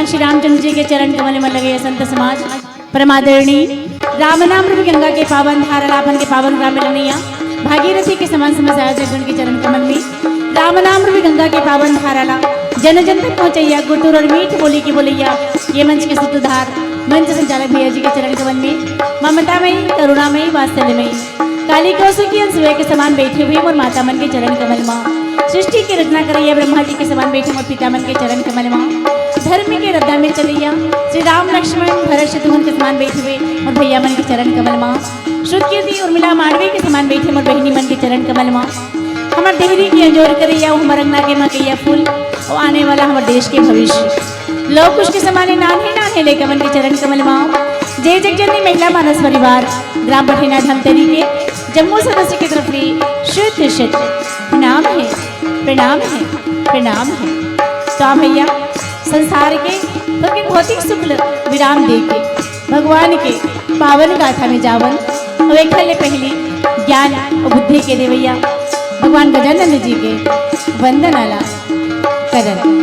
भगवान श्री रामचंद्र जी के चरण कमल में लगे संत समाज परमादरणी राम नाम रूप गंगा के पावन धारा लाभन के पावन ग्राम मिलनिया भागीरथी के समान समझाया जगन के चरण कमल में राम नाम रूप गंगा के पावन धारा ला जन जन तक पहुंचैया गुटुर और मीठ बोली की बोलैया ये मंच के सूत्रधार मंच संचालक भैया जी के चरण कमल में ममतामयी करुणामयी वात्सल्यमयी काली कौशिकी अंशुए के समान बैठे हुए और माता मन के चरण कमल माँ सृष्टि की रचना करैया ब्रह्मा जी के समान बैठे और पिता मन के चरण कमल माँ धर्म के रद्दा में चलैया श्री राम लक्ष्मण भरत शत्रुघ्न के समान बैठे हुए और भैया मन के चरण कमल माँ श्रुतकीर्ति उर्मिला मांडवी के समान बैठे और बहनी मन के चरण कमल माँ हमारे देहरी की अंजोर करैया हमार अंगना के मकैया फूल और आने वाला हमारे देश के भविष्य लोग कुछ के समाने नान्हे नान्हे लेकर मन के चरण कमल माँ जय जगजननी महिला मानस परिवार ग्राम बठिना धमतरी के जम्मू सदस्य की तरफ भी शुद्ध शुद्ध प्रणाम है प्रणाम है प्रणाम है। तो भैया संसार के भौतिक सुख विराम दे के भगवान के पावन गाथा में जावन और एक पहली ज्ञान और बुद्धि के देवैया भगवान गजानंद जी के वंदन आला करन।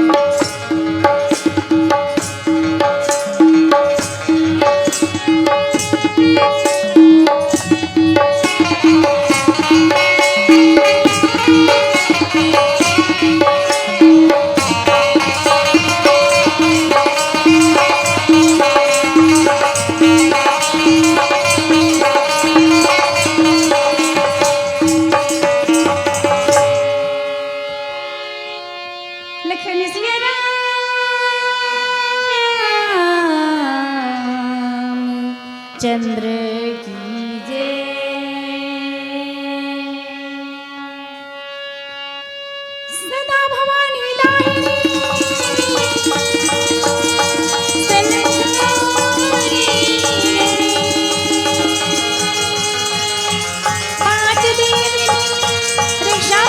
चंद्र की जय सदा भवानी दाहिनी पांच देवी रक्षा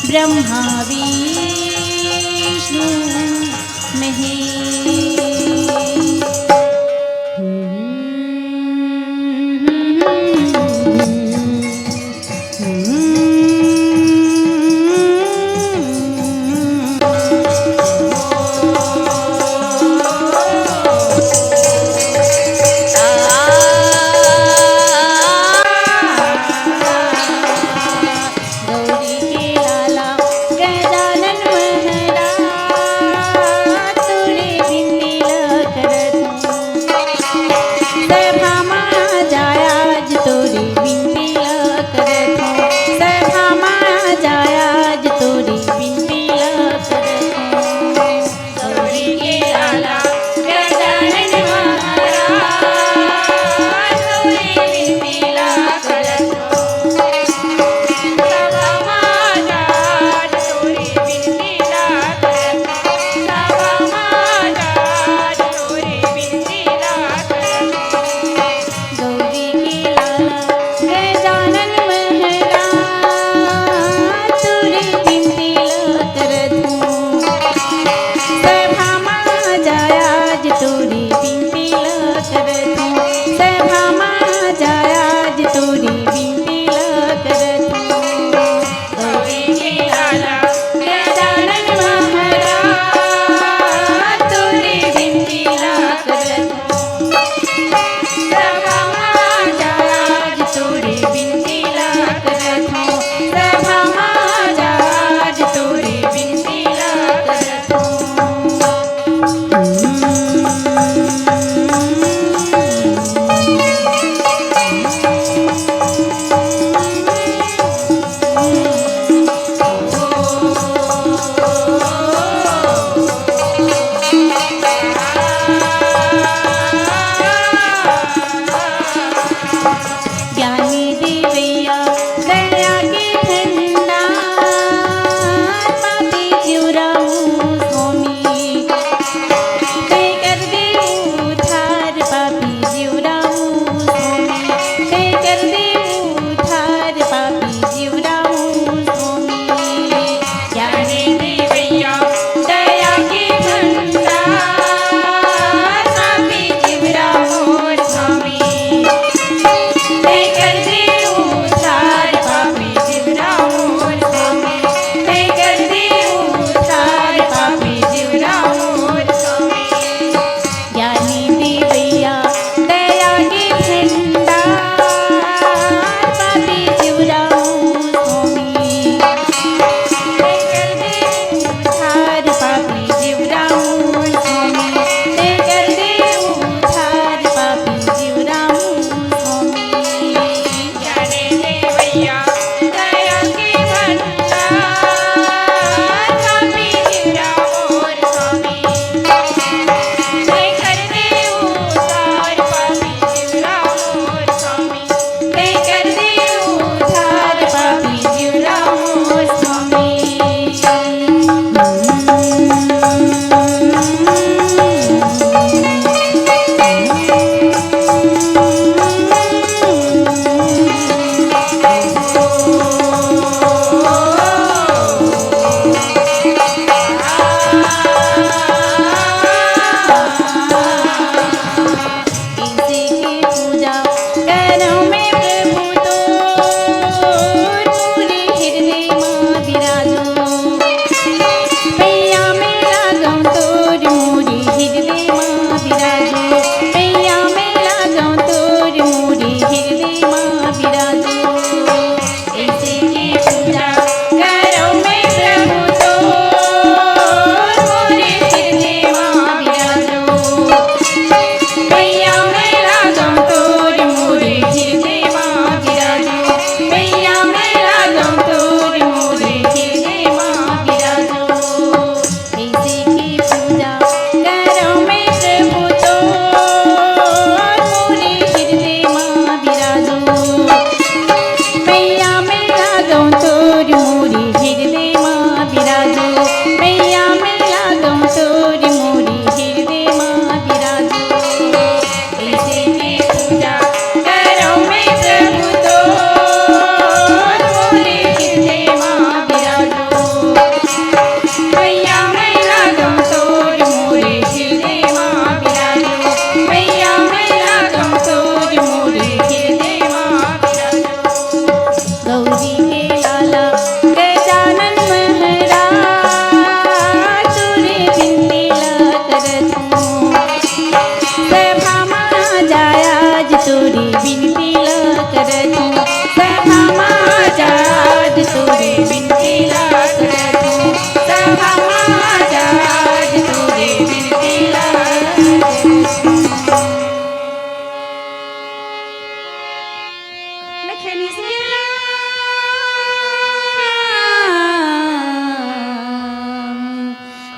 ब्रह्मा विष्णु महेश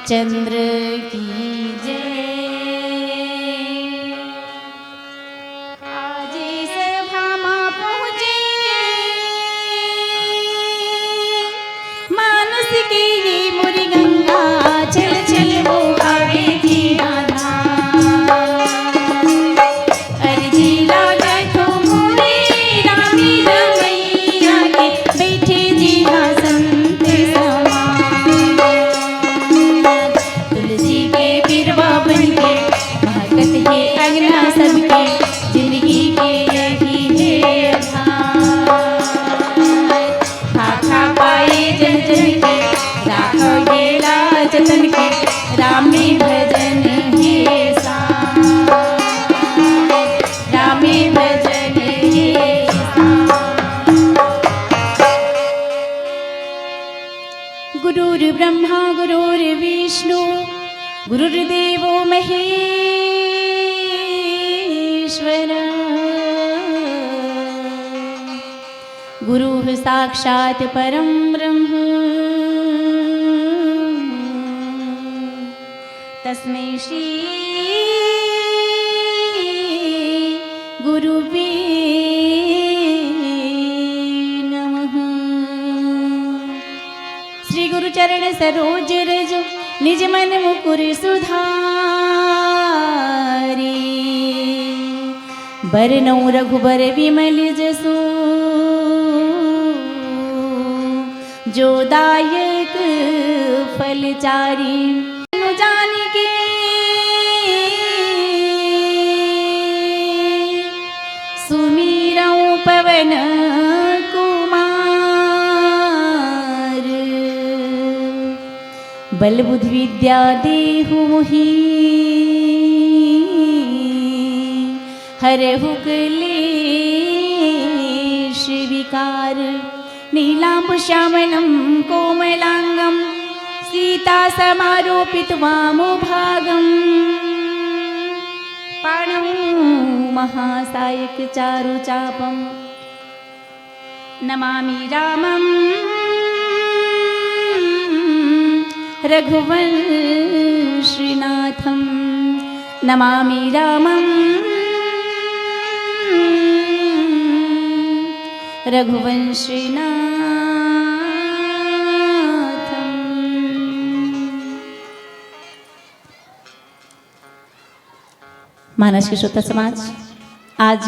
चंद्र की जय। आज सभा में पहुँचे मानस की ये मुरी गंगा, चल चल वो आवे की आधा। अर्जी लागे तो मोरे रामी रमैया के, बैठे जी हाँ संत समान। तुलसी के बिरवा बन के महकत है अंगना सबके, जिंदगी के यही है आधार। खा पाए जन जन के, राखो ये लाजतन के, रामी भजन है सार, रामी भजन है सार। गुरुर्ब्रह्मा गुरुर्विष्णु गुरुर्देवो महेश्वर, गुरुः साक्षात् परं ब्रह्म, तस्मै श्री गुरुवे नमः। श्री गुरु चरण सरोज रज, निज मन मुकुर सुधारी। बरनौ रघुबर विमल जसु, जो दायक फलचारी। जान के सुमिरौ पवन कुमार, बल बुद्धि विद्या देहु मोहि, हरहु क्लेश विकार। नीलांब श्यामलं कोमलांगं, सीता समारोपित वामभागं। पाणौ महासायक चारुचापं, नमामि रामं रघुवंशीनाथं, नमामि रामं रघुवंशीनाथं। मानस के श्रोता समाज, आज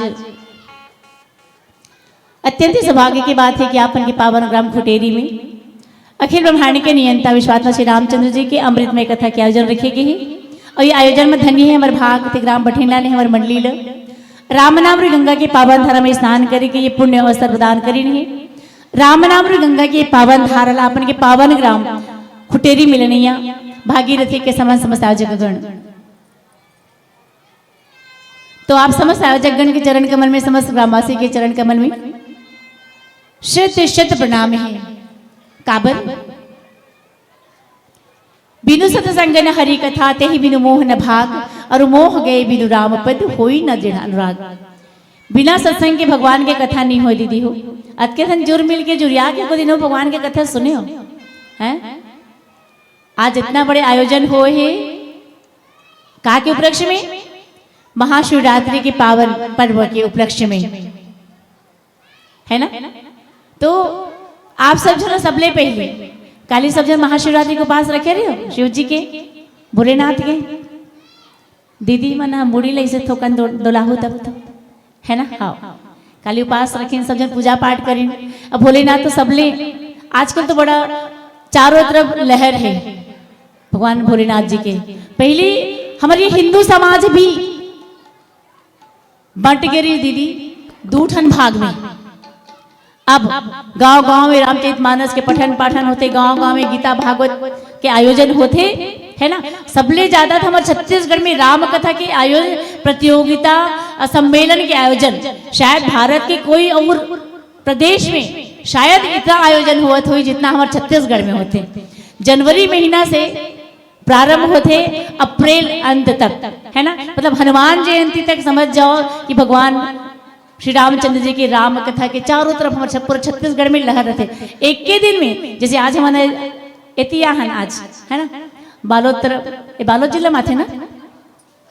अत्यंत सौभाग्य की बात है कि आपन के पावन ग्राम खुटेरी में अखिल ब्रह्मांड के नियंता विश्वात्मा श्री रामचंद्र जी के अमृतमय कथा के आयोजन रखे गए हैं। और ये आयोजन में धन्य है हमारे भाग ग्राम बठेला ने हमारे मंडली ल राम नाम गंगा के पावन धारा में स्नान करके ये पुण्य अवसर प्रदान करी है। राम नाम गंगा के पावन धारा अपन के पावन ग्राम खुटेरी मिलनिया भागीरथी के समान समस्त आयोजकगण। तो आप समस्त आयोजकगण के चरण कमल में, समस्त ग्रामवासी के चरण कमल में शत शत प्रणाम है। काबर बिनु सतसंग न हरि कथा, ते ही बिनु मोह न भाग, और मोह गए बिनु राम पद, होई न दृढ़ अनुराग। बिना सत्संग के भगवान के कथा नहीं हो दीदी हो। आज के दिन जुर मिल के जुरिया के को दिनों भगवान के कथा सुने हो हैं। आज इतना बड़े आयोजन हो है कहा के उपलक्ष्य में, महाशिवरात्रि के पावन पर्व के उपलक्ष्य में, है ना। तो आप सब जन सबले पहले काली सब जन महाशिवरात्रि को पास रखे रहे हो शिव जी के, भोलेनाथ के। दीदी मना मुड़ी ले से थोकन दोलाहू तब तो, है ना। हाँ, काली उपास रखें, सब जन पूजा पाठ करें। अब भोलेनाथ तो सबले आजकल तो बड़ा चारों तरफ लहर है भगवान भोलेनाथ जी के। पहले हमारे हिंदू समाज भी बंट गई दीदी दो ठन भाग में। अब गांव-गांव में रामचरितमानस के पठन पाठन होते, गांव-गांव में गीता भागवत के आयोजन होते, है ना। सबले ज्यादा तो हमारे छत्तीसगढ़ में राम कथा के आयोजन, प्रतियोगिता, सम्मेलन के आयोजन शायद भारत के कोई और प्रदेश में शायद इतना आयोजन हुआ हो जितना हमारे छत्तीसगढ़ में होते। जनवरी महीना से प्रारंभ होते अप्रैल अंत तक, है ना। मतलब हनुमान जयंती तक समझ जाओ कि भगवान श्री रामचंद्र जी की राम कथा के चारों तरफ हमारे पूरे छत्तीसगढ़ में लहर रहे। एक के दिन में, जैसे आज हमारे एतियाहन आज, है ना, बालोद तरफ ये बालोद जिला माथे ना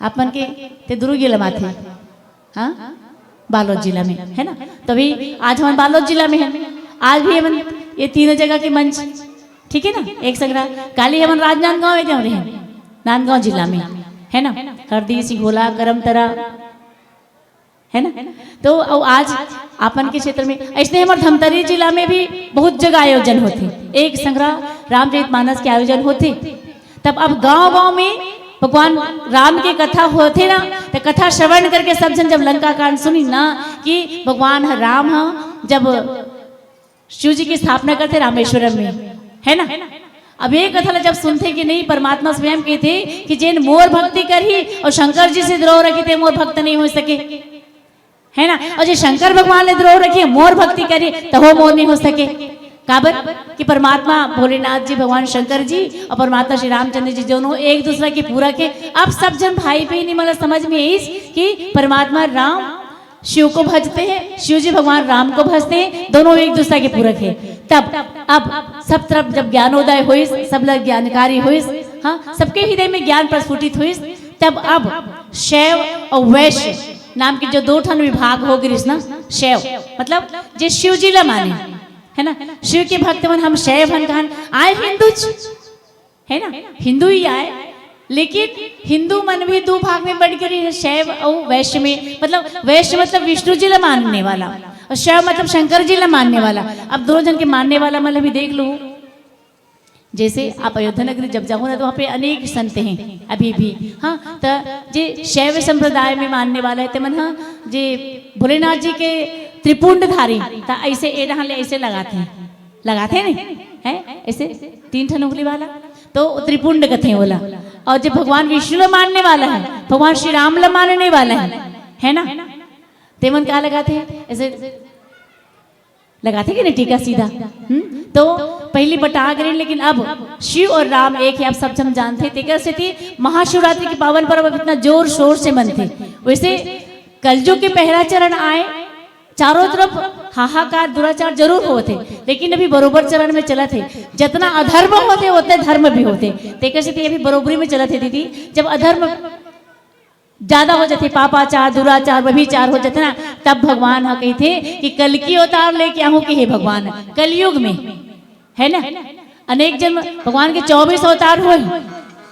अपन के ते दुर्ग जिला माथे हाँ बालोद जिला में है ना। तभी आज हम बालोद जिला में हैं। आज भी हम ये तीनों जगह के मंच ठीक है ना एक संग्रह काली हम राजनांदगांव में रहे हैं नांदगांव जिला में है ना हरदी सिंघोला करमतरा है ना। तो आज अपन के क्षेत्र में ऐसे हमारे धमतरी जिला में भी बहुत जगह आयोजन होते एक संग्रह रामचरितमानस के आयोजन होते। तब अब गांव-गांव में भगवान राम की कथा होते ना तो कथा श्रवण करके सब जन जब लंका कांड सुनी ना कि भगवान राम जब शिव जी की स्थापना करते रामेश्वरम में है ना। अब ये कथा जब सुनते कि नहीं परमात्मा स्वयं कहते कि जिन मोर भक्ति करी और शंकर जी से द्रोह रखी थे मोर भक्त नहीं हो सके है ना। और जो शंकर भगवान ने द्रोह रखी मोर भक्ति करी तो वो मोर नहीं हो सके काबर कि परमात्मा भोलेनाथ जी भगवान शंकर जी और परमात्मा श्री रामचंद्र जी दोनों एक दूसरे की पूरक है। अब सब जन भाई बहनी मतलब समझ में इस कि परमात्मा राम शिव को भजते हैं शिव जी भगवान राम को भजते हैं दोनों एक दूसरे के पूरक है। तब अब सब तरफ जब ज्ञानोदय हुई सब लोग ज्ञानकारी हुई हाँ सबके हृदय में ज्ञान प्रस्फुटित हुई। तब अब शैव और वैश्य नाम के जो दो ठन विभाग हो गए ना शैव मतलब जो शिव जी ला माने है ना शिव के भक्त मन हम शैव हन आए हिंदू है ना हिंदू ही आए लेकिन हिंदू मन भी दो भाग में बढ़ गई है शैव और वैश्य में मतलब वैश्य मतलब विष्णु जी ला मानने वाला और शैव मतलब शंकर जी ला मानने वाला। अब दोनों जन के मानने वाला मतलब भी देख लो जैसे आप अयोध्या नगरी जब जाओ ना तो वहाँ पे अनेक संत हैं अभी भी हाँ तो जे शैव संप्रदाय में मानने वाला है मन हाँ जे भोलेनाथ जी के त्रिपुंडधारी तो ऐसे ऐसे लगाते नहीं है ऐसे 3 ठन उंगली वाला तो त्रिपुंड कथे बोला। और जब भगवान विष्णु ला मानने वाला है भगवान श्री राम ला मानने वाला है ना तेमन क्या लगाते हैं ऐसे लगाते कि नहीं टीका सीधा तो पहली बटा गए लेकिन अब शिव और राम एक ही आप सब जन जानते से थी महाशिवरात्रि के पावन पर्व इतना जोर शोर से मनते। वैसे कलयुग के पहला चरण आए चारों तरफ हाहाकार दुराचार जरूर होते लेकिन अभी बरोबर चरण में चला थे जितना अधर्म होते उतने धर्म भी होते से अभी बरोबरी में चला थे दीदी। जब अधर्म ज्यादा हो जाते पापाचार दुराचार व्यभिचार हो जाते ना तब भगवान हाँ कहते कि कल की अवतार लेके आहू कि हे भगवान कलयुग में है ना अनेक जन्म भगवान के 24 अवतार हो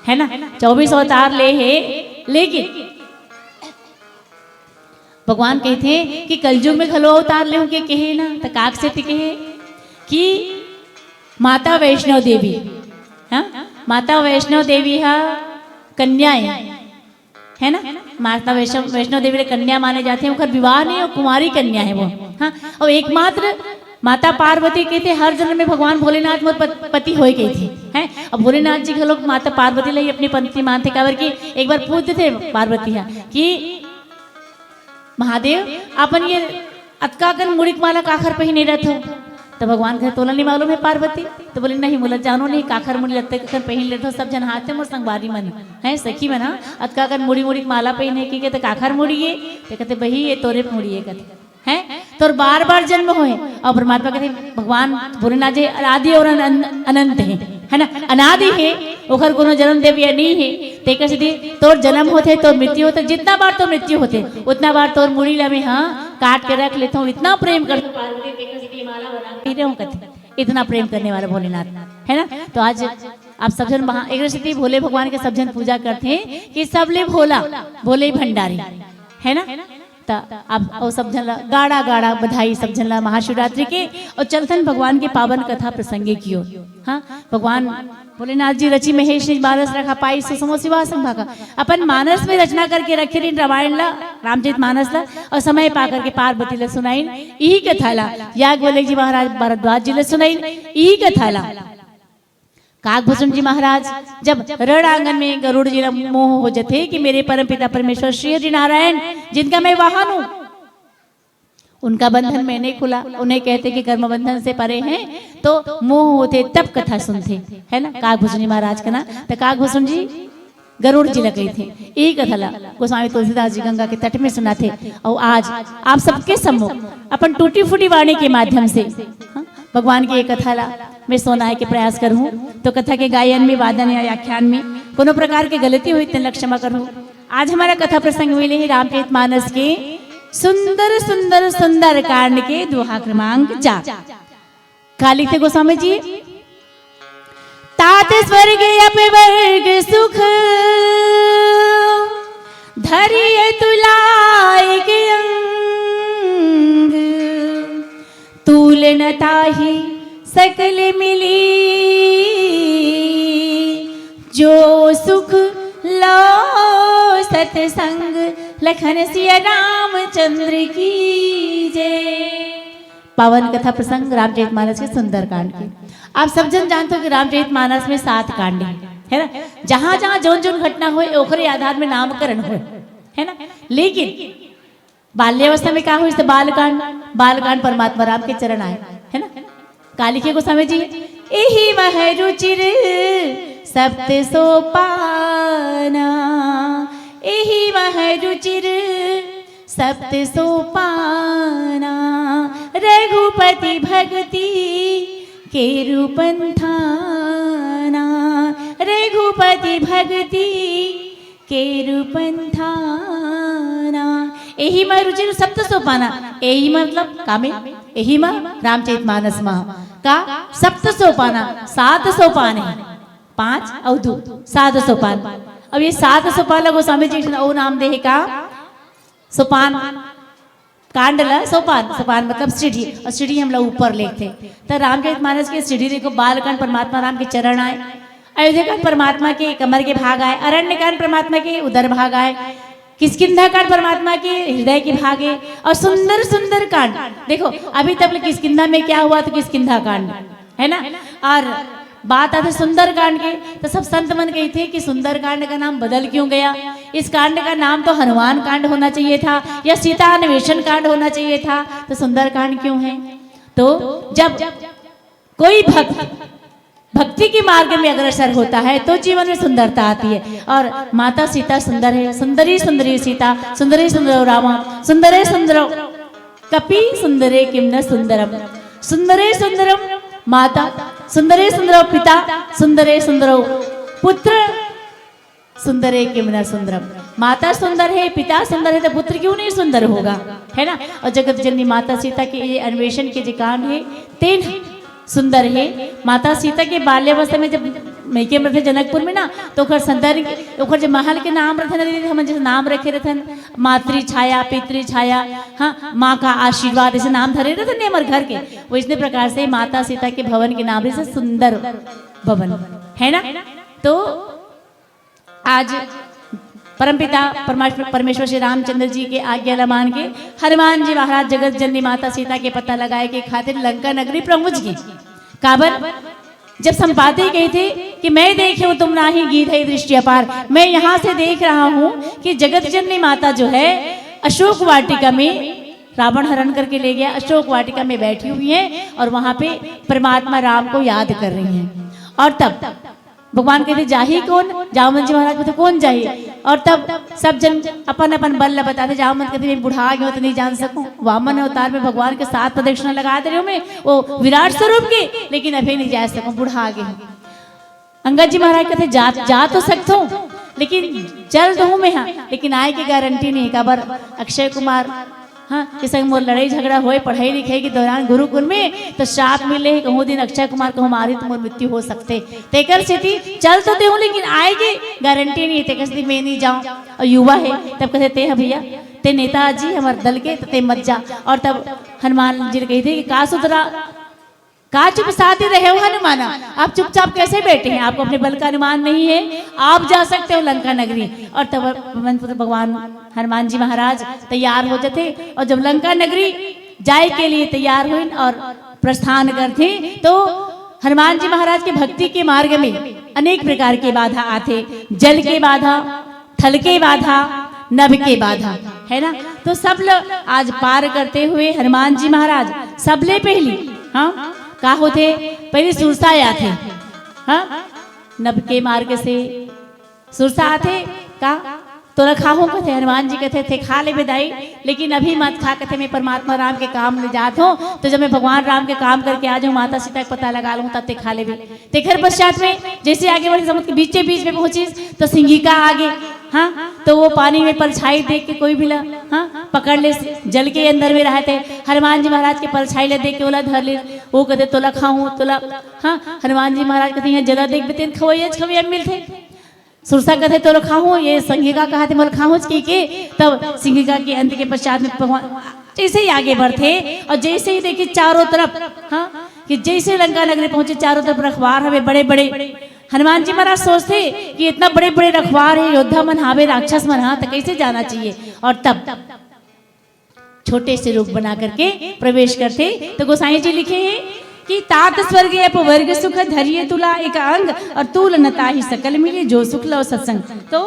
है ना 24 अवतार ले है लेकिन भगवान कहते हैं कि कलयुग में खलो अवतार ले के कहे ना तो काक से कहे कि माता वैष्णव देवी हाँ माता वैष्णव देवी हा कन्याएं है ना माता वैष्णव देवी कन्या माने जाते हैं उनका विवाह नहीं और कुमारी कन्या है वो हाँ। और एकमात्र माता पार्वती कहते हर जन्म में भगवान भोलेनाथ मोर पति हो गई थी हैं। अब भोलेनाथ जी के लोग माता पार्वती लाई अपनी पत्नी मानते काबर की एक बार पूछते थे पार्वती कि महादेव अपन ये अतकाकन मुड़िक माला काखर पहने रहते हो तो भगवान कहे तोला नहीं मालूम है पार्वती तो बोले नहीं मुला जानो नहीं काखर मुड़ी लगते काखर पहन लेते हो सब जन हाथ मोर संगवारी मन है सखी मना अतकाकन मुड़ी मुड़ी माला पहने की कहते काखर मुड़िए तो कहते बही ये तोरे मुड़िए कहते हैं तो बार बार जन्म होए और परमात्मा कहते भगवान भोलेनाथ जी आदि और अनंत है ना अनादि है ओखर कोनो जन्म देव या नहीं है तेकर से तोर जन्म होते तोर मृत्यु होते जितना बार तो मृत्यु होते उतना बार तोर मुड़ी ला में हाँ काट के रख लेता हूँ इतना प्रेम करता पार्वती तेकर से माला बना कहते इतना प्रेम करने वाला भोलेनाथ है ना। तो आज आप सब जन एक भोले भगवान के सब जन पूजा करते हैं कि सब ले भोला भोले भंडारी है ना। अब और सब जन गाड़ा गाड़ा बधाई सब जन महाशिवरात्रि के और चलतन भगवान के पावन कथा प्रसंगे कियो हाँ। भगवान भोलेनाथ जी रची महेश मानस रखा पाई सुसमो शिवा संभागा अपन मानस में रचना करके रखे रामायण ला रामचरितमानस ला और समय पा करके पार्वती ला सुनाई यही कथा ला याज्ञवल्क्य जी महाराज भारद्वाज जी ला सुनाई यही कथा ला। काकभूषण जी महाराज जब रण आंगन में गरुड़ जी मोह हो जाते कि मेरे परम पिता परमेश्वर श्री हरि नारायण जिनका मैं वाहन हूँ उनका बंधन मैंने खुला उन्हें कहते कि कर्म बंधन से परे हैं तो मोह होते तब कथा सुनते है ना। काकभूषण जी महाराज का ना तो काकभूषण जी गरुड़ जी लगे थे यही कथा ला गोस्वामी तुलसीदास जी गंगा के तट में सुनाते और आज आप सबके सम्मुख अपन टूटी फूटी वाणी के माध्यम से भगवान की एक कथा ला मैं सुनाए के प्रयास करूँ। तो कथा के गायन में, वादन या व्याख्यान में कोनो प्रकार की गलती हुई तो क्षमा करूँ। आज हमारा कथा प्रसंग मिले है रामचरितमानस के सुंदर सुंदर सुंदर कांड के दोहा क्रमांक 4। का लिखते गोस्वामी जी, तात स्वर्ग अपवर्ग सुख धरिय तुलायक अंग, तूल न ताहि सकल मिली, जो सुख लो सतसंग, लखन सिया रामचंद्र की जय। पावन कथा प्रसंग रामचरितमानस के सुंदर कांड के। आप सब जन जानते हो कि रामचरितमानस में 7 कांड है ना। जहां जहां जोन जोन घटना हुए ओखरे आधार में नामकरण हुए, है ना। लेकिन बाल्यावस्था में क्या हुई, तो बालकांड, बालकांड परमात्मा राम के चरण आए, है ना। काली के गोस्वामी जी, एहि वह रुचिर सप्त सोपाना, एहि वह रुचिर सप्त सोपाना, रघुपति भक्ति के रूपंथाना, रघुपति भक्ति के रूपंथाना। एहि में रुचिर सप्त सोपाना, एहि मतलब कामे, एहि में रामचरितमानस महा का सप्त सोपाना, 7 सोपान है, 5 और 2 7 सोपान। अब ये 7 सोपान गोस्वामी जी ओ नाम दे का सोपान कांडला, सोपान, सोपान मतलब सीढ़ी, और सीढ़ी हम लोग ऊपर लेते। तो रामचरितमानस के सीढ़ी देखो, बालकांड परमात्मा राम के चरण आए, अयोध्याकांड परमात्मा के कमर के भाग आए, अरण्यकांड परमात्मा के उदर भाग आए, किष्किंधा कांड परमात्मा के हृदय के भाग है, और सुंदर सुंदर कांड देखो। अभी तक किष्किंधा में क्या हुआ, तो किष्किंधा कांड है ना। और बात आती सुंदर कांड के, तो सब संत मन कही थे कि सुंदर कांड का नाम बदल क्यों गया। इस कांड का नाम तो हनुमान कांड होना चाहिए था, या सीता अन्वेषण कांड होना चाहिए था, तो सुंदर कांड क्यों है। तो जब कोई भक्ति के मार्ग में अग्रसर होता है तो जीवन में सुंदरता आती है। और माता सीता सुंदर है, सुंदरी सुंदरी सीता, सुंदरी सुंदरो रामा, सुंदरे सुंदरो कपि, सुंदरे किम न सुंदरम, सुंदरे सुंदरम माता, सुंदरे सुंदरो पिता, सुंदरे सुंदरो पुत्र, सुंदरे किम न सुंदरम। माता सुंदर है, पिता सुंदर है, तो पुत्र क्यों नहीं सुंदर होगा, है ना। और जगत जननी माता सीता के ये अन्वेषण के जो कांड है 3 सुंदर है। माता सीता के बाल्यावस्था में जब मैके में थे जनकपुर में ना, तो ओखर सुंदर ओखर जो महल के नाम रखे, हम जैसे नाम रखे रहते मातृ छाया, पितृ छाया, हाँ, माँ का आशीर्वाद, ऐसे नाम धरे रहते हमारे घर के। वो इस प्रकार से माता सीता के भवन के नाम से सुंदर भवन है ना। तो आज परमपिता परमेश्वर श्री रामचंद्र जी के आज्ञा मान के हनुमान जी महाराज जगत जननी माता सीता के पता लगाए के खातिर लंका नगरी पहुंच गए। काबर जब संपाति कहे थे कि मैं देखे तुम नाही गीत है दृष्टि अपार, मैं यहाँ से देख रहा हूँ कि जगत जननी माता जो है अशोक वाटिका में रावण हरण करके ले गया, अशोक वाटिका में बैठी हुई है और वहां पे परमात्मा राम को याद कर रही हैं। और तब भगवान कहते जाही कौन, जामन जी महाराज कहते कौन जाही। और तब सब जन अपन अपन बल बताते, जामन कहते मैं बुढ़ा गया तो नहीं जान सकूं। वामन अवतार में भगवान के 7 प्रदक्षिणा लगा दे रहे हो मैं, वो विराट स्वरूप के, लेकिन अभी नहीं जा सकूं, बुढ़ा गए। अंगद जी महाराज कहते जा तो सकता हूँ, लेकिन चल दूँ मैं, हाँ, लेकिन आए की गारंटी नहीं। काबर अक्षय कुमार, हाँ, किसी मोर लड़ाई झगड़ा होए पढ़ाई लिखाई के दौरान गुरुकुल में, तो श्राप मिले है कहूँ दिन अक्षय कुमार को हमारी तो मोर मृत्यु हो सकते। तेकर स्थिति चल तो दे, लेकिन आएगी गारंटी नहीं है। तेकर स्थिति मैं नहीं जाऊँ, और युवा है तब कहते ते है भैया ते नेताजी हमारे दल के, तो ते मत जा। और तब हनुमान जी ने कही थी कि का सुधरा का चुप साथी रहे हो हनुमाना, आप चुपचाप कैसे बैठे हैं, आपको अपने बल का अनुमान नहीं है, आप जा सकते हो लंका नगरी। और तब भगवान हनुमान जी महाराज तैयार हो जाते, और जब लंका नगरी जाए के लिए तैयार हुए और प्रस्थान करते, तो हनुमान जी महाराज के भक्ति के मार्ग में अनेक प्रकार के बाधा आते, जल के बाधा, थल के बाधा, नभ के बाधा, है ना। तो सब लोग आज पार करते हुए हनुमान जी महाराज सबले पहली, हाँ, का होते पहले सुरसा आते, हाँ, नभ के मार्ग से सुरसा आते का तो खाहू कथे हनुमान जी कहते थे खा ले बेदाई, लेकिन अभी मत खा कथे मैं परमात्मा राम के काम ले जात हूँ, तो जब मैं भगवान राम के काम करके आ जाऊँ माता सीता का पता लगा लूँ तब ते खा ले भी। तेखर पश्चात में जैसे आगे बढ़ी समुद्र के बीच में पहुंची तो सिंहिका आगे, हाँ तो वो पानी में परछाई देख के कोई भी हाँ पकड़ ले, जल के अंदर में रहते हनुमान जी महाराज के परछाई ले देख के बोला धर ले, वो कहते तोला खाऊं तोला, हाँ हनुमान जी महाराज कहते हैं जला देख बेते खवैया मिलते सुरसा कहते तो खाऊं, ये सिंहिका कहा थे मोल खाऊं के तब सिंहिका के अंत के पश्चात में भगवान जैसे ही आगे बढ़ते और जैसे ही देखिए चारों तरफ, हाँ कि जैसे लंका नगरी पहुंचे चारों तरफ रखवार हमें बड़े बड़े। हनुमान जी महाराज सोचते कि इतना बड़े बड़े रखवार है, योद्धा मन हावे राक्षस मन हाँ तो कैसे जाना चाहिए, और तब छोटे से रूप बना करके प्रवेश करते। तो गोसाई जी लिखे हैं कि तात स्वर्ग अपवर्ग सुख धरिए तुला एक अंग और तूल नता ही सकल मिले जो सुख लो सत्संग। तो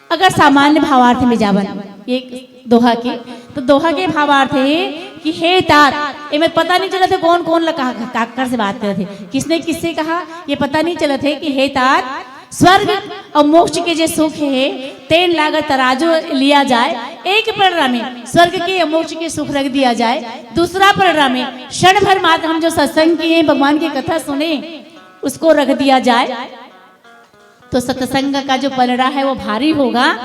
अगर सामान्य भावार्थ में जावन एक दोहा के, तो दोहा के भावार्थ है कि हे तात, ये पता नहीं चला था कौन कौन लगा काकर से बात कर थे, किसने किससे कहा ये पता नहीं चला थे कि हे तात स्वर्ग और मोक्ष के जो सुख है तेन लागत तराजू लिया जाए, एक पलड़ा में स्वर्ग के और मोक्ष के सुख रख दिया जाए, दूसरा पलड़ा में क्षण भर मात्र हम जो सत्संग किए भगवान की कथा सुने उसको रख दिया जाए, तो सत्संग का जो पलड़ा है वो भारी होगा।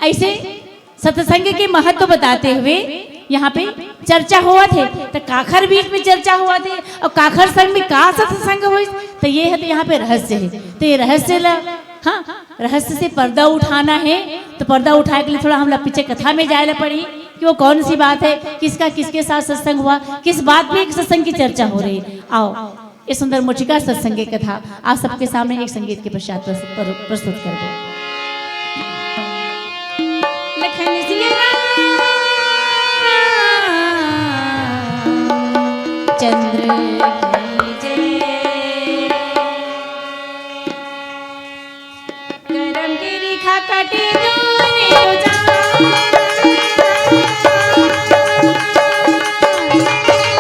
ऐसे सत्संग के महत्व बताते हुए यहाँ पे चर्चा हुआ थे, तो काखर बीच में चर्चा हुआ थे और काखर संग में का सत्संग हुई, तो ये है तो यहाँ पे रहस्य है। तो ये रहस्य हाँ रहस्य से पर्दा उठाना है, तो पर्दा उठाने के लिए थोड़ा हम लोग पीछे कथा में जाए पड़ी कि वो कौन सी बात है, किसका किसके साथ सत्संग हुआ, किस बात पे एक सत्संग की चर्चा हो रही है। आओ ये सुंदर मुचिका सत्संग की कथा आप सबके सामने एक संगीत के पश्चात प्रस्तुत कर दो। चंद्र की जय, करम की रेखा कटे तूने तुझा,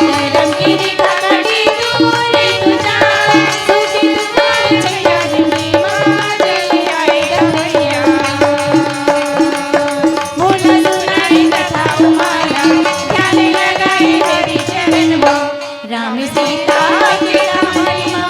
करम की रेखा कटे तूने तुझा, सुखी तुझार छैया जिंदगी मां जय आएगा भैया, बोला सुनाई कथा उमाला ध्यान लगाए तेरी चरण में, राम सीता के महिमा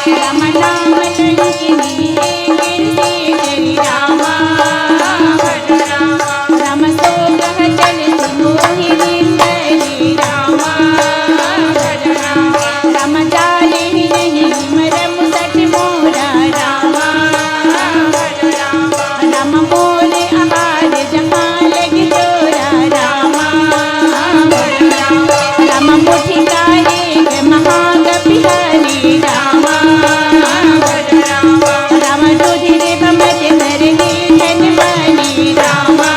राम नाम लंकिनी कीर्ति तेरी रामा भज रामा राम सो कह चलत मोहिनी तेरी रामा भज रामा राम जाने ही नहीं मरम सच मोरा रामा भज रामा राम मोले आहार जहाँ लग जोरा रामा भज रामा राम मुठि कारे के महागपि हरि रामा भज रामा राम रुधिरे बमत धरनी धन बनी रामा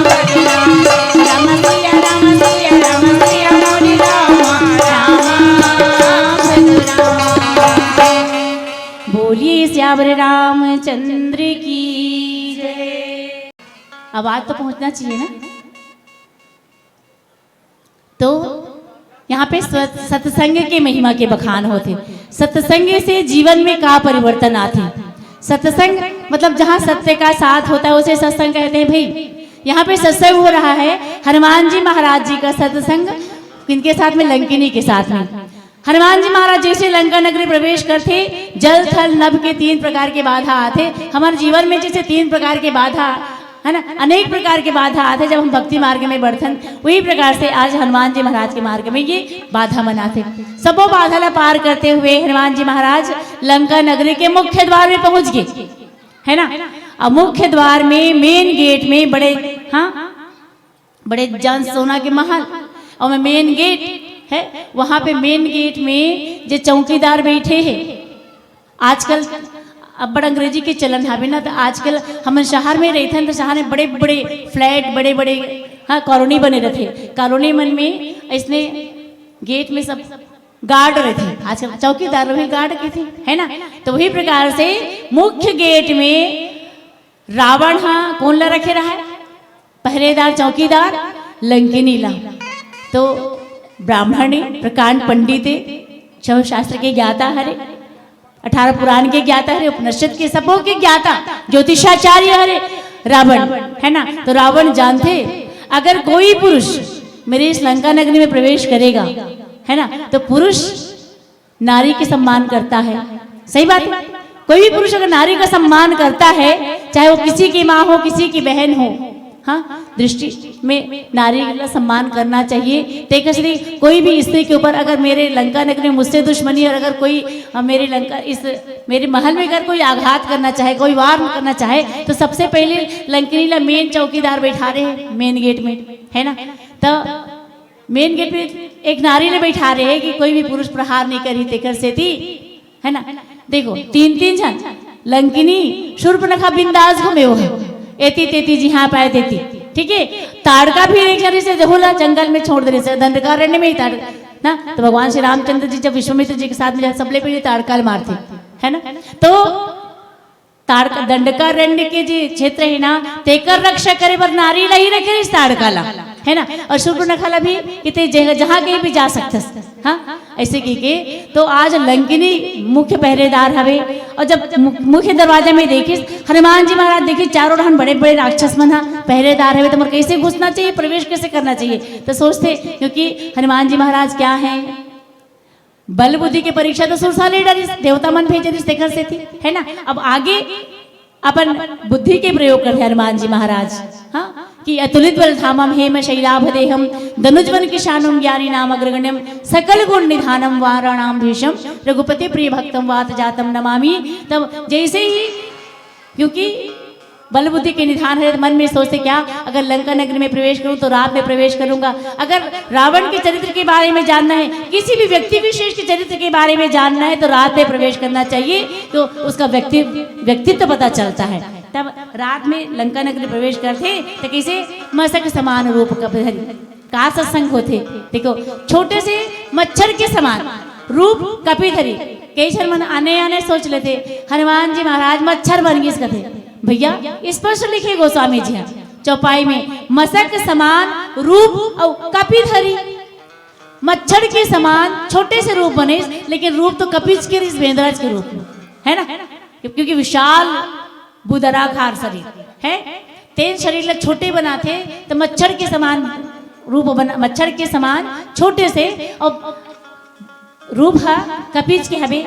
भज रामा राम सिया राम सिया राम सिया मोरे रामा रामा भज रामा। बोलिए श्यावर रामचंद्र की जय। आवाज तो पहुंचना चाहिए ना। तो यहाँ पे सत्संग के महिमा के बखान होते, सत्संग से जीवन में का परिवर्तन आते। सत्संग मतलब जहाँ सत्य का साथ होता है उसे सत्संग कहते हैं। भाई यहाँ पे सत्संग हो रहा है हनुमान जी महाराज जी का सत्संग, किनके साथ में? लंकिनी के साथ में। हनुमान जी महाराज जैसे लंका नगरी प्रवेश करते, जल थल नभ के 3 प्रकार के बाधा आते। हमारे जीवन में जैसे 3 प्रकार के बाधा है ना, अनेक प्रकार के बाधा आते जब हम भक्ति मार्ग में बढ़थन, वही प्रकार से आज हनुमान जी महाराज के मार्ग में ये बाधा मनाते। सबो बाधा ला पार करते हुए हनुमान जी महाराज लंका नगरी के मुख्य द्वार में पहुंच गए, है ना। अब मुख्य द्वार में मेन गेट में बड़े जान सोना के महल और मेन गेट है, वहां पे मेन गेट में जो चौकीदार बैठे हैं। आजकल अब बड़ा अंग्रेजी के चलन है ना, तो आजकल हम शहर में रहते हैं तो शहर में बड़े बड़े फ्लैट बड़े बड़े कॉलोनी बने रहते। कॉलोनी मन में इसने गेट में सब गार्ड रहते, आजकल चौकीदार भी गार्ड के थे, है ना। तो वही प्रकार से मुख्य गेट में रावण कौन ला रखे रहा है? पहरेदार चौकीदार लंकिनी ला। तो ब्राह्मण प्रकांड पंडित छह शास्त्र के ज्ञाता हरे, 18 पुराण के ज्ञाता हरे, उपनिषद के सबों के ज्ञाता, ज्योतिषाचार्य हरे रावण, है ना। तो रावण जानते अगर कोई पुरुष मेरे इस लंका नगरी में प्रवेश करेगा, है ना, तो पुरुष नारी के सम्मान करता है। सही बात है। कोई भी पुरुष अगर नारी का सम्मान करता है, चाहे वो किसी की माँ हो किसी की बहन हो, हाँ, दृष्टि में नारी का सम्मान करना चाहिए। तेकर श्री कोई भी स्त्री के ऊपर अगर मेरे लंका नगरी में मुझसे दुश्मनी और अगर कोई मेरे महल में अगर कोई आघात करना चाहे, कोई वार करना चाहे, तो सबसे पहले लंकिनी ला मेन चौकीदार बैठा रहे हैं मेन गेट में, है ना। तो मेन गेट में एक नारी ने बैठा रहे हैं कि कोई भी पुरुष प्रहार नहीं करी तेकर से थी, है ना। देखो 3 जन लंकिनी शूर्पणखा बिंदास घूमे हो है, एती तेती जी हाँ पाए तेती, ठीक है। ताड़का भी एक जगह से होला जंगल में छोड़ दे से दंडकारण्य में ही ताड़ ना। तो भगवान श्री रामचंद्र जी जब विश्वामित्र जी के साथ में सबले पहले ताड़का मारते, है ना। तो ताड़का दंडकारण्य के जी क्षेत्र है ना, तेकर रक्षा करे पर नारी ला ही रखे इस ताड़काला, है ना। और शूर्पणखा भी कितने जहाँ कहीं भी जा सकते, हाँ, ऐसे की के। तो आज लंकिनी मुख्य पहरेदार हवे, और जब मुख्य दरवाजा में देखिस हनुमान जी महाराज देखिए चारों ढान बड़े बड़े राक्षस मन पहरेदार हवे, तो मोर कैसे घुसना चाहिए, प्रवेश कैसे करना चाहिए। तो सोचते क्योंकि हनुमान जी महाराज क्या है, बल बुद्धि की परीक्षा तो सुरसा ले डरिस, देवता मन भेजे तेकर से थी, है ना। अब आगे अपन बुद्धि के प्रयोग करते हनुमान जी महाराज, हाँ, कि अतुलित बल धामम हेम शैलाभदेहम धनुजवन किशानम ज्ञानी नाम अग्रगण्यम सकल गुण निधानम वाराणाम भीषम रघुपति प्रिय भक्तम वात जातम नमामि। तब जैसे ही क्योंकि बल बुद्धि के निधान है, मन में सोचते क्या, अगर लंका नगरी में प्रवेश करूं तो रात में प्रवेश करूंगा। अगर रावण के चरित्र के बारे में जानना है, किसी भी व्यक्ति विशेष के चरित्र के बारे में जानना है, तो रात में प्रवेश करना चाहिए, तो उसका व्यक्तित्व पता चलता है। तब रात में लंका नगरी प्रवेश करते तो कैसे मशक समान रूप का सत्संग होते। देखो छोटे से मच्छर के समान रूप कपिधरी, कई शर्म आने आने सोच लेते हनुमान जी महाराज मच्छर बन गए। इसका भैया स्पष्ट लिखे गोस्वामी जी चौपाई में, मशक समान रूप और कपिधरी, मच्छर के समान छोटे से रूप बने, लेकिन रूप तो कपिच के वेंद्राज के रूप में, है ना, क्योंकि विशाल बुदराकार शरीर है। तेज शरीर ला छोटे बनाते तो मच्छर के समान रूप बना, मच्छर के समान छोटे से और रूप है कपिच के हवे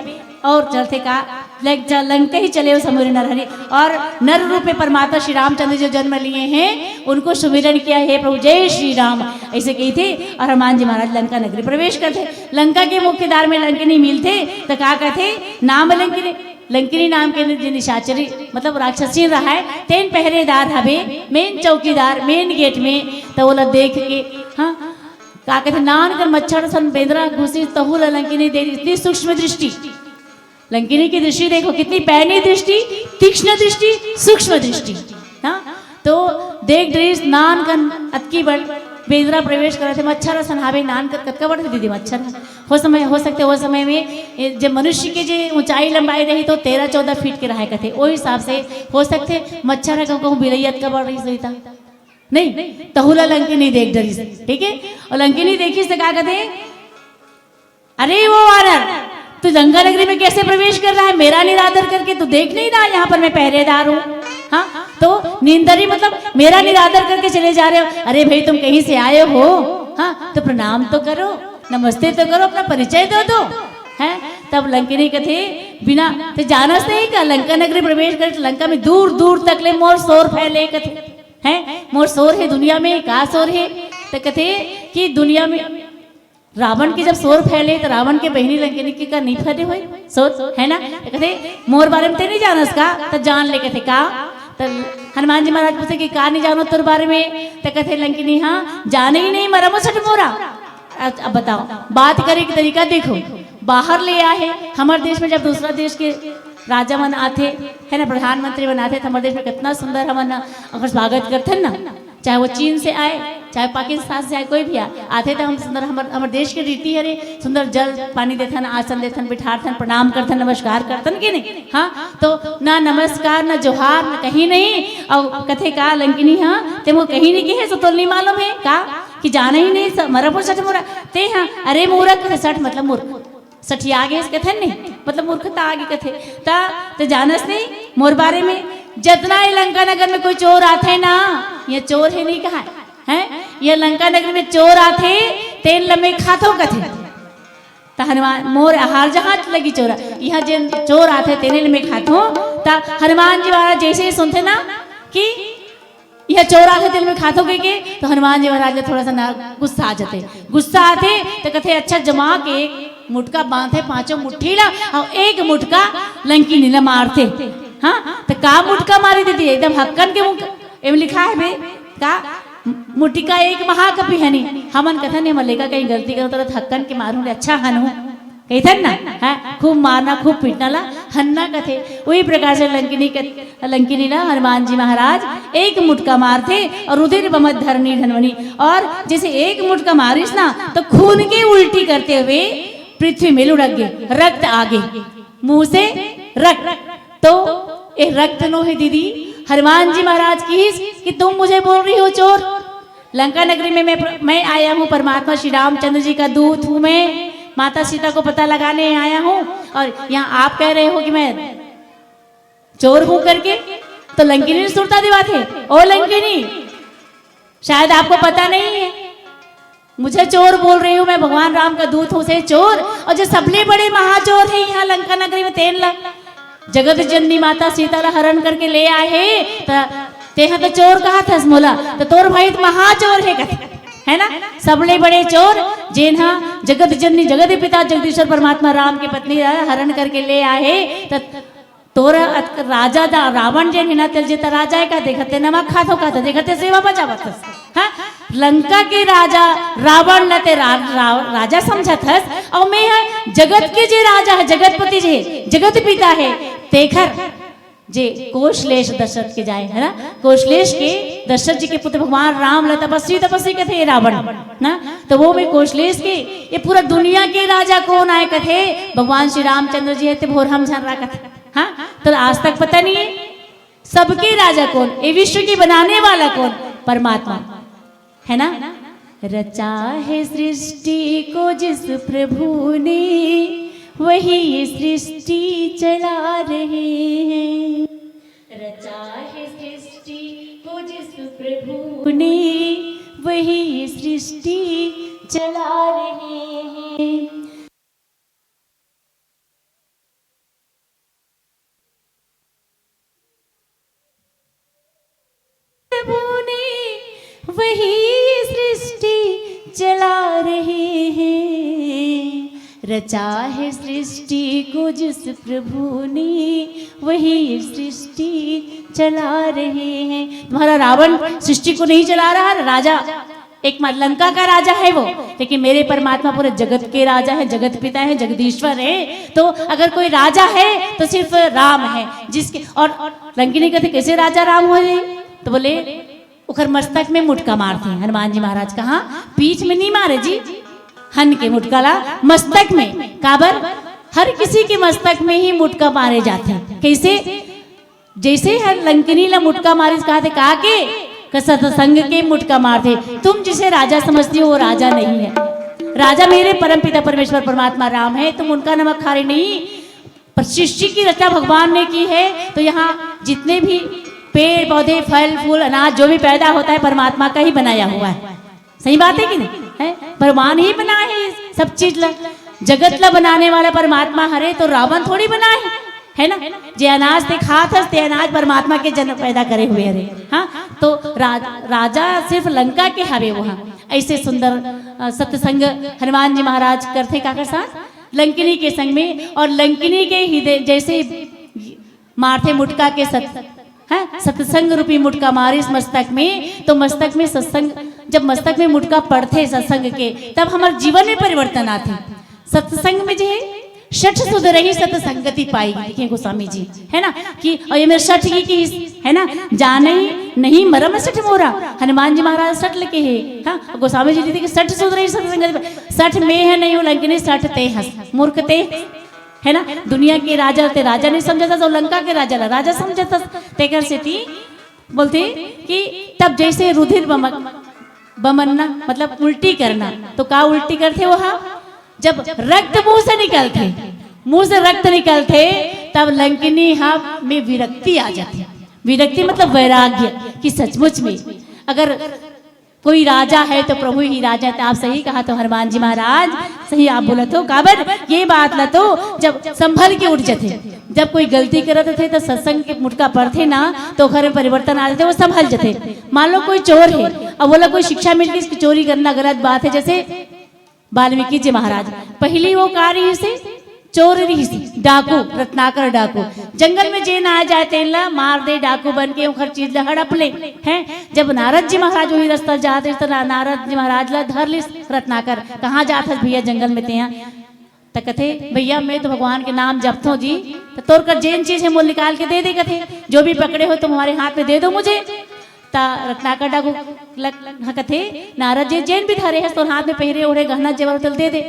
और चलते का लंका ही चले समुद्र नरहरि और नर रूप में परमात्मा श्री रामचंद्र जो जन्म लिए हैं उनको सुमिरन किया, हे प्रभु जय श्री राम ऐसे कही थे। और हनुमान जी महाराज लंका नगरी प्रवेश करते। लंका के मुख्य द्वार में लंकिनी मिलते तो क्या कहते, नाम लंकिनी लंकिनी नाम के जो निशाचरी मतलब राक्षसी रहा है, तेन पहरेदार हवे मेन चौकीदार मेन गेट में। तो बोला देख के हाँ का कहते नान कर मच्छर सन बेदरा घुसी तहुल लंकिनी दे, इतनी सूक्ष्म दृष्टि लंकिनी की दृष्टि देखो, कितनी पैनी दृष्टि, तीक्ष्ण दृष्टि, सूक्ष्म दृष्टि। हाँ तो देख दृष्ट नान कर अतकी बड़ बेदरा प्रवेश कर रहे थे, मच्छर सनहावे नान कर कतका बढ़ दीदी मच्छर हो सकते वो समय में जब मनुष्य की जो ऊंचाई लंबाई रही तो 13-14 फीट के रहा करते, वो हिसाब से हो सकते मच्छर कहूँ बिलैयत का बढ़ रही सही था नहीं। तहुला लंकिनी देख डरी, ठीक है। और लंकिनी देखी से क्या कहते, अरे वो वानर तू लंका नगरी में कैसे प्रवेश कर रहा है, मेरा निरादर करके तू देख नहीं रहा यहाँ पर मैं पहरेदार हूँ। हाँ तो नींदरी मतलब मेरा निरादर करके चले जा रहे हो। अरे भाई तुम कहीं से आए हो, हाँ तो प्रणाम तो करो, नमस्ते तो करो, अपना परिचय दो है। तब लंकिनी कथे बिना तो जानस नहीं का लंका नगरी प्रवेश कर, लंका में दूर दूर तक ले मोर शोर फैले कथे है, मोर शोर है दुनिया में, का शोर है तो कथे कि दुनिया में रावण की जब शोर फैले तो रावण के बहनी लंकिनी की का नहीं फैले हुए शोर है ना। तो कहते मोर बारे में ते नहीं जानस का, तो जान ले कहते का। तो हनुमान जी महाराज पूछे कि का नहीं जानो तुर बारे में, तो कहते लंकिनी हाँ जाने ही नहीं मरा मुझे मोरा। अब बताओ बात करे की तरीका देखो, बाहर ले आए हमारे देश में जब दूसरा देश के राजा मन आते है ना, प्रधानमंत्री बन आते, हमारे देश में कितना सुंदर हम अगर स्वागत करते ना, चाहे वो चीन से आए चाहे पाकिस्तान से आए कोई भी आते थे, हम सुंदर हमारे देश की रीति है रे सुंदर जल पानी देथन, आसन देथन, बिठाथन, प्रणाम करथन, नमस्कार करथन कि नहीं। हाँ तो ना नमस्कार ना जोहार ना कहीं नहीं। और कथे का लंकिनी हाँ ते वो कहीं नहीं की है, तो नहीं मालूम है का कि जाना ही नहीं मरापुर सठ मोरा ते हाँ। अरे मूर्ख सठ मतलब मूर्ख सठी आगे इस कथन नहीं मतलब मूर्खता आगे कथे ता तो जानस नहीं मोर बारे में। जितना ही लंका नगर में कोई चोर आते ना, ये चोर है नहीं कहा है, ये लंका नगर में चोर आते तेन लम्बे खातो कथे ता हनुमान मोर हार जहाँ लगी चोरा यहाँ जिन चोर आते तेने लम्बे खातो ता हनुमान जी महाराज जैसे ही सुनते ना कि यह चोर आते तेल में खातो के तो हनुमान जी महाराज थोड़ा सा गुस्सा आ जाते, गुस्सा आते तो कहते अच्छा जमा के मुटका बांधे पांचों मुट्ठी ला और एक मुटका लंकिनी ला मारते। हाँ तो का मुटका मारी देती एकदम हक्कन के मुख एवं लिखा है बे का मुट्ठी का एक महाकपि हनी हमन कथन हम लेगा कहीं गलती करो तो हक्कन के मारू अच्छा हनु कहथन ना है, खूब मारना खूब पीटना ला हन्ना कथे। वही प्रकार से लंकिनी ना हनुमान जी महाराज एक मुटका मारते और रुधिर बमत धरनी धनवनी, और जैसे एक मुटका मारिस ना तो खून के उल्टी करते हुए पृथ्वी में लुढ़क गए, रक्त आगे मुंह से रक्त। तो ये रक्त नो है दीदी हनुमान जी महाराज की कि तुम मुझे बोल रही हो चोर। लंका नगरी में मैं आया हूँ, परमात्मा श्री रामचंद्र जी का दूत हूँ, मैं माता सीता को पता लगाने आया हूँ, और यहाँ आप कह रहे हो कि मैं चोर हूँ करके। तो लंकिनी ने सुरता दिवाते, ओ लंकिनी शायद आपको पता नहीं है मुझे चोर बोल रही हूँ, मैं भगवान राम का दूत हूँ से चोर। और जो सबले बड़े महाचोर है यहाँ लंका नगरी में तेन ला जगत जननी माता सीता ला हरण करके ले आए है तेहा तो चोर कहा था मोला, तो तोर भाई तो महाचोर है है ना, सबले बड़े चोर जिन्हा जगत जननी जगत पिता जगदीश्वर परमात्मा राम की पत्नी हरण करके ले आए। तो तोरा राजा रावण जैन है ना तेल जेता राजा का देखते नमक खातो खाता देखते सेवा बचावत हाँ। लंका के राजा रावण लते राजा समझत हस, और मैं जगत के जे राजा है जगतपति जे जगत पिता है तेखर जे कौशलेश दशरथ के जाए है ना, कौशलेश के दशरथ जी के पुत्र भगवान राम ल तपस्वी कथे रावण ना। तो वो में कौशलेश के ये पूरा दुनिया के राजा कौन आए कथे भगवान श्री रामचंद्र जी है भोर हम झन रहा कथे हाँ। तो आज तक पता नहीं है सबके राजा कौन, ये विश्व की बनाने वाला कौन, परमात्मा है ना। रचा है सृष्टि को जिस प्रभु ने वही ये सृष्टि चला रहे हैं। रचा है सृष्टि को जिस प्रभु ने वही ये सृष्टि चला रहे हैं। वही सृष्टि चला रहे हैं, रचा है सृष्टि को जिस प्रभु ने वही सृष्टि चला रहे हैं। तुम्हारा रावण सृष्टि को नहीं चला रहा, राजा एक लंका का राजा है वो, लेकिन मेरे परमात्मा पूरे जगत के राजा है, जगत पिता है, जगदीश्वर है। तो अगर कोई राजा है तो सिर्फ राम है, जिसके और लंकिनी कहते कैसे राजा राम हो जाए, तो बोले उखर मस्तक में मुटका मारते हैं हनुमान जी महाराज। कहा पीठ में नहीं मारे जी, हन के मुटका ला मस्तक में, काबर हर किसी के मस्तक में ही मुटका मारे जाते हैं। कैसे? जैसे हर लंकिनी ला मुटका मारे, कहा थे कहा के सत्संग के मुटका मारते। तुम जिसे राजा समझती हो वो राजा नहीं है, राजा मेरे परम पिता परमेश्वर परमात्मा राम है। तुम उनका नमक खा रहे नहीं, पर सृष्टि की रचना भगवान ने की है। तो यहाँ जितने भी पेड़ पौधे फल फूल अनाज जो भी पैदा होता है परमात्मा का ही बनाया हुआ है। सही बात है कि नहीं है? भगवान ही बना है सब चीज ला, जगत ला बनाने वाला परमात्मा हरे, तो रावण थोड़ी बना है ना। जे अनाज ते खात हस ते अनाज परमात्मा के जन्म पैदा करे हुए हरे। हाँ, तो राजा सिर्फ लंका के हवे वहाँ। ऐसे सुंदर सत्संग हनुमान जी महाराज करते काकर साथ लंकिनी के संग में, और लंकिनी के हृदय जैसे मारते मुटका के सत्संग रूपी मुटका मारे इस मस्तक में, तो मस्तक में सत्संग, जब मस्तक में मुटका पड़ते सत्संग के, तब हमारे जीवन में परिवर्तन आते। सत्संग में जो है शठ सुध रही सत्संगति पाएगी। देखिए गोस्वामी जी है ना कि और ये मेरे शठ की है ना, जाने नहीं मरम शठ मोरा, हनुमान जी महाराज शठ लिखे है। हाँ, गोस्वामी जी लिखते शठ सुध रही सत्संगति, शठ में है नहीं लंकिनी, शठ ते हंस मूर्ख ते है ना। दुनिया के राजा थे, राजा नहीं समझा था, तो लंका के राजा ला राजा समझा था। तेकर से थी बोलते कि तब जैसे रुधिर बमनना मतलब उल्टी करना, तो का उल्टी करते वहाँ जब रक्त मुंह से निकलते, मुंह से रक्त निकलते, तब लंकिनी हाँ में विरक्ति आ जाती। विरक्ति मतलब वैराग्य कि सचमुच में अगर कोई राजा है तो प्रभु ही राजा है। आप सही कहा तो हनुमान जी महाराज, सही आप बोला तो काबर ये बात ला, तो जब संभल के उठ जाते, जब कोई गलती करते थे तो सत्संग के मुटका पढ़ते ना, तो घर में परिवर्तन आ जाते, वो संभल जाते। मान लो कोई चोर है, अब बोला कोई शिक्षा मिल गई इसकी चोरी करना गलत बात है, जैसे वाल्मीकि जी महाराज पहली वो कार्य से चोर रही सी, डाकू रत्नाकर डाकू, जंगल में जे ना आ जाए तेला मार दे, डाकू बन के हर चीज ला हड़प ले हैं। जब नारद जी महाराज वही रास्ता जाते तो नारद जी महाराज ला धर लिस रत्नाकर, कहाँ जात है भैया जंगल में ते, तो कथे भैया मैं तो भगवान के नाम जपता हूँ जी, तो तोड़ कर जेन चीज है मोल निकाल के दे दे, कथे जो भी पकड़े हो तुम हमारे हाथ में दे दो मुझे। रत्नाकर डाकू कथे नारद जी जैन भी धरे है तो हाथ में पहरे ओढ़े गहना जेवर चल दे दे।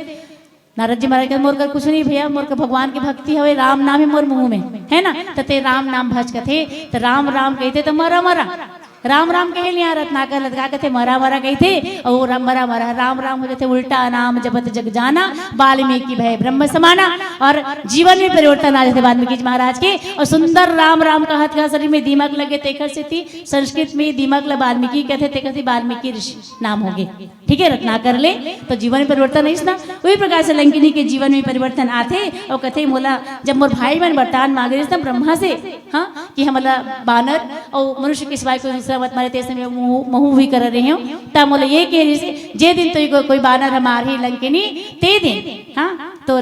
नारद जी महाराज मोर कर कुछ नहीं भैया, मोर का भगवान की भक्ति है, राम नाम है मोर मुंह में है ना, तो ते राम नाम भज कथे, तो राम राम कहते तो मरा मरा, राम राम कहे लिया रत्नाकर लटका कहते मरा मरा कहते, और मरा मरा राम राम हो जाते, उल्टा नाम जपत जग जाना, वाल्मीकि भय ब्रह्म समाना, और जीवन में परिवर्तन आ जाते वाल्मीकि जी महाराज के। और सुंदर राम राम कहत का शरीर में दीमक लगे, तेखर से थी संस्कृत में दीमक ल वाल्मीकि कहते, तेखर से वाल्मीकि ऋषि नाम हो गए। ठीक है, रत्नाकर ले तो जीवन में परिवर्तन है ना, वही प्रकार से लंकिनी के जीवन में परिवर्तन आते। और कथे मोला जब मोर भाई बहन वरदान मांगे ब्रह्मा से, हाँ कि हमला बानर और मनुष्य के सिवाय कोई मत मारे, तेसे में महू भी कर रहे हो, तब मोला ये कह रही जे दिन तो कोई बानर हमारी लंकिनी ते दिन, हाँ तो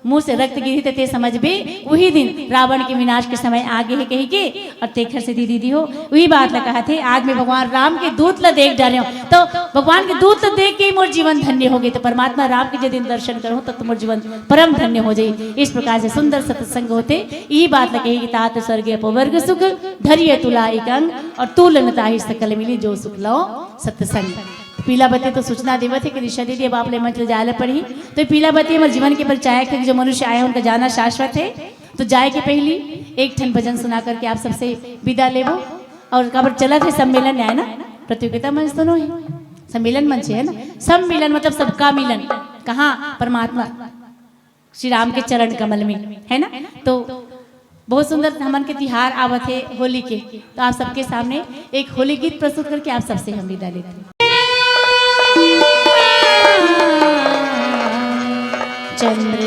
मुंह से रक्त गिरी ते समझ बे वही दिन रावण के विनाश के समय आगे है कही के। और तेखर से दीदी हो वही बात ला कहा थे, आज मैं भगवान राम के दूत ला देख जा रहे हो, तो भगवान के दूत ला देख के मोर जीवन धन्य हो गए। तो परमात्मा राम के जो दिन दर्शन करो तब तो मोर जीवन परम धन्य हो जाए। इस प्रकार से सुंदर सत्संग होते यही बात ला कही, तात स्वर्ग अपवर्ग सुख धैर्य तुला एक अंग, और तुलनता ही सकल मिली जो सुख लो सत्संग। पीला बत्ती तो सूचना देवत है कि निशा दीदी अब आप ले मंत्र जाए पढ़ी, तो पीला बत्ती हमारे जीवन के परिचायक है, जो मनुष्य आए उनका जाना शाश्वत है। तो जाए के पहली एक ठन भजन सुना करके आप सबसे विदा लेवो। और कबर चला थे सम्मेलन है ना, प्रतियोगिता मंच दोनों है, सम्मेलन मंच है ना, सम्मेलन मतलब सबका मिलन, कहाँ परमात्मा श्री राम के चरण कमल में है ना। तो बहुत सुंदर हमन के तिहार आवत है होली के, तो आप सबके सामने एक होली गीत प्रस्तुत करके आप सबसे हम विदा लेते हैं। चंद्र